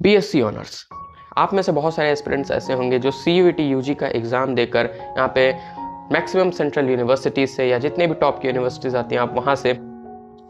BSc honours. आप में से बहुत सारे एस्पिरेंट्स ऐसे होंगे जो सीयूईटी यूजी का एग्ज़ाम देकर यहाँ पे मैक्सिमम सेंट्रल यूनिवर्सिटीज़ से या जितने भी टॉप की यूनिवर्सिटीज़ आती हैं आप वहाँ से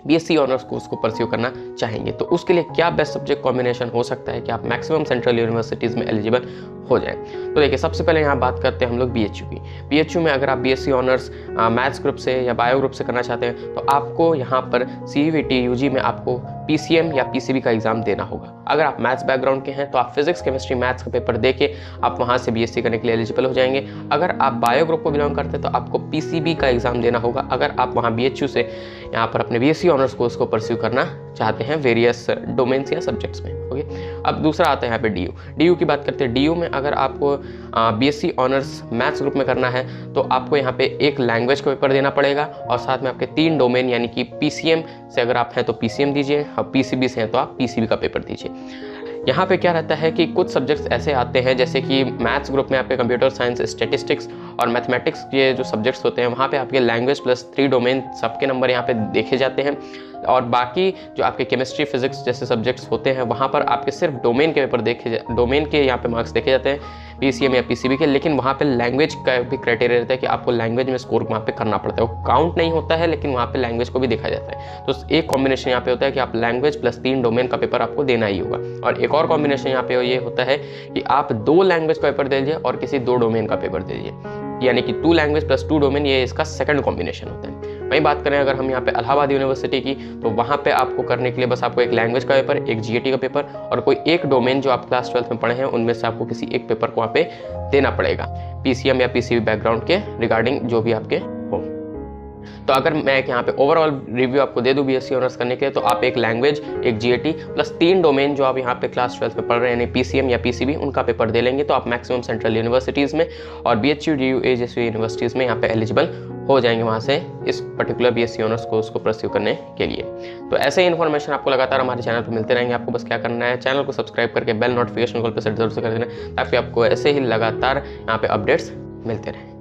बीएससी ऑनर्स कोर्स को परस्यू करना चाहेंगे। तो उसके लिए क्या बेस्ट सब्जेक्ट कॉम्बिनेशन हो सकता है कि आप मैक्सिमम सेंट्रल यूनिवर्सिटीज़ में एलिजिबल हो जाएं। तो देखिए, सबसे पहले यहाँ बात करते हैं हम लोग बीएचयू की। बीएचयू में अगर आप बीएससी ऑनर्स मैथ्स ग्रुप से या बायो ग्रुप से करना चाहते हैं तो आपको यहाँ पर सीयूईटी यूजी में आपको पीसीएम या पीसीबी का एग्जाम देना होगा। अगर आप मैथ्स बैकग्राउंड के हैं तो आप फिजिक्स केमिस्ट्री मैथ्स का पेपर दे के आप वहाँ से बीएससी करने के लिए एलिजिबल हो जाएंगे। अगर आप बायो ग्रुप को बिलोंग करते हैं तो आपको पीसीबी का एग्जाम देना होगा अगर आप वहाँ बीएचयू से यहाँ पर अपने बीएससी ऑनर्स कोर्स को परस्यू करना चाहते हैं वेरियस डोमेन्स या सब्जेक्ट्स में। ओके, अब दूसरा आता है यहाँ पे डीयू की बात करते हैं। डीयू में अगर आपको बीएससी ऑनर्स मैथ्स ग्रुप में करना है तो आपको यहाँ पे एक लैंग्वेज का पेपर देना पड़ेगा और साथ में आपके 3 डोमेन यानी कि पीसीएम से अगर आप हैं तो पीसीएम दीजिए और पीसीबी से हैं तो आप पीसीबी का पेपर दीजिए। यहाँ पे क्या रहता है कि कुछ सब्जेक्ट्स ऐसे आते हैं जैसे कि मैथ्स ग्रुप में आपके कंप्यूटर साइंस, स्टैटिस्टिक्स और मैथमेटिक्स के जो सब्जेक्ट्स होते हैं वहाँ पे आपके लैंग्वेज प्लस 3 डोमेन सबके नंबर यहाँ पे देखे जाते हैं। और बाकी जो आपके केमिस्ट्री, फिजिक्स जैसे सब्जेक्ट्स होते हैं वहाँ पर आपके सिर्फ डोमेन के पेपर डोमेन के यहाँ पे मार्क्स देखे जाते हैं पीसीएम या पीसीबी के। लेकिन वहाँ पे लैंग्वेज का भी क्राइटेरिया रहता है कि आपको लैंग्वेज में स्कोर वहाँ पे करना पड़ता है। वो काउंट नहीं होता है लेकिन वहाँ पे लैंग्वेज को भी देखा जाता है। तो एक कॉम्बिनेशन यहाँ पे होता है कि आप लैंग्वेज प्लस 3 डोमेन का पेपर आपको देना ही होगा। और एक और कॉम्बिनेशन यहाँ पे ये होता है कि आप 2 लैंग्वेज का पेपर दे दीजिए और किसी 2 डोमेन का पेपर दे दीजिए, यानी कि 2 लैंग्वेज प्लस 2 डोमेन, ये इसका सेकंड कॉम्बिनेशन होता है। वहीं बात करें अगर हम यहाँ पे इलाहाबाद यूनिवर्सिटी की तो वहाँ पे आपको करने के लिए बस आपको एक लैंग्वेज का पेपर, एक जीएटी का पेपर और कोई एक डोमेन जो आप क्लास 12 में पढ़े हैं उनमें से आपको किसी एक पेपर को वहाँ पे देना पड़ेगा पीसीएम या पीसीबी बैकग्राउंड के रिगार्डिंग जो भी आपके हो। तो अगर मैं यहाँ पे ओवरऑल रिव्यू आपको दे दूँ बीएससी ऑनर्स करने के लिए तो आप एक लैंग्वेज, एक जीएटी प्लस 3 डोमेन जो आप यहाँ पे क्लास 12 में पढ़ रहे हैं यानी पीसीएम या पीसीबी उनका पेपर दे लेंगे तो आप मैक्सिमम सेंट्रल यूनिवर्सिटीज़ में और बीएचयू, डीयूए जैसी यूनिवर्सिटीज़ में यहाँ पे एलिजिबल हो जाएंगे वहाँ से इस पर्टिकुलर बीएससी ऑनर्स कोर्स को परस्यू करने के लिए। तो ऐसे ही इन्फॉर्मेशन आपको लगातार हमारे चैनल पर मिलते रहेंगे। आपको बस क्या करना है, चैनल को सब्सक्राइब करके बेल नोटिफिकेशन कॉल पर सेट जरूर से कर देना ताकि आपको ऐसे ही लगातार यहाँ पे अपडेट्स मिलते रहें।